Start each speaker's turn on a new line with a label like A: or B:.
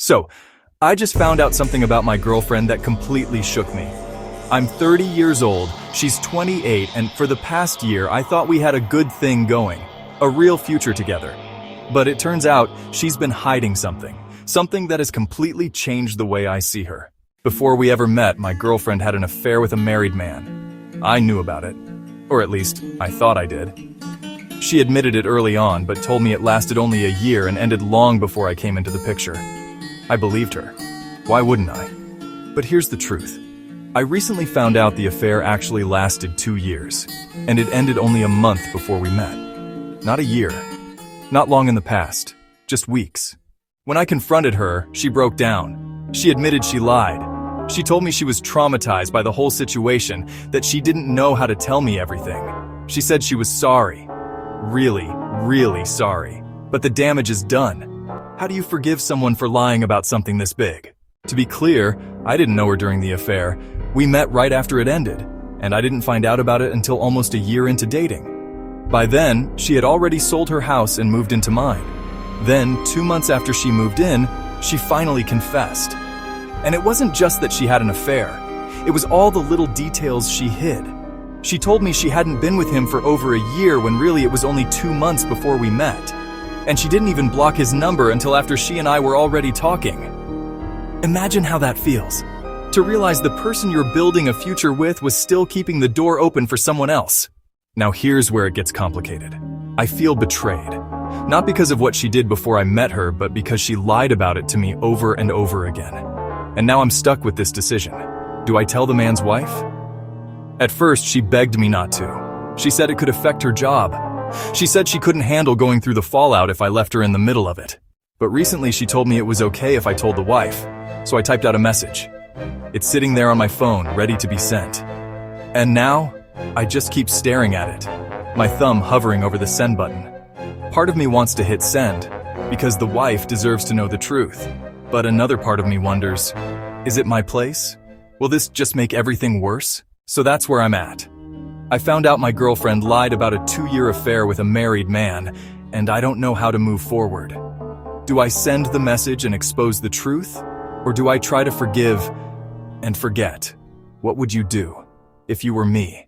A: So, I just found out something about my girlfriend that completely shook me. I'm 30 years old, she's 28, and for the past year I thought we had a good thing going, a real future together. But it turns out she's been hiding something that has completely changed the way I see her. Before we ever met, my girlfriend had an affair with a married man. I knew about it, or at least I thought I did. She admitted it early on, but told me it lasted only a year and ended long before I came into the picture. I believed her. Why wouldn't I? But here's the truth. I recently found out the affair actually lasted 2 years, and it ended only a month before we met. Not a year. Not long in the past. Just weeks. When I confronted her, she broke down. She admitted she lied. She told me she was traumatized by the whole situation, that she didn't know how to tell me everything. She said she was sorry. Really, really sorry. But the damage is done. How do you forgive someone for lying about something this big? To be clear, I didn't know her during the affair. We met right after it ended, and I didn't find out about it until almost a year into dating. By then, she had already sold her house and moved into mine. Then, 2 months after she moved in, she finally confessed. And it wasn't just that she had an affair. It was all the little details she hid. She told me she hadn't been with him for over a year when really it was only 2 months before we met. And she didn't even block his number until after she and I were already talking. Imagine how that feels. To realize the person you're building a future with was still keeping the door open for someone else. Now here's where it gets complicated. I feel betrayed. Not because of what she did before I met her, but because she lied about it to me over and over again. And now I'm stuck with this decision. Do I tell the man's wife? At first, she begged me not to. She said it could affect her job. She said she couldn't handle going through the fallout if I left her in the middle of it. But recently she told me it was okay if I told the wife, so I typed out a message. It's sitting there on my phone, ready to be sent. And now, I just keep staring at it, my thumb hovering over the send button. Part of me wants to hit send, because the wife deserves to know the truth. But another part of me wonders, is it my place? Will this just make everything worse? So that's where I'm at. I found out my girlfriend lied about a 2-year affair with a married man, and I don't know how to move forward. Do I send the message and expose the truth? Or do I try to forgive and forget? What would you do if you were me?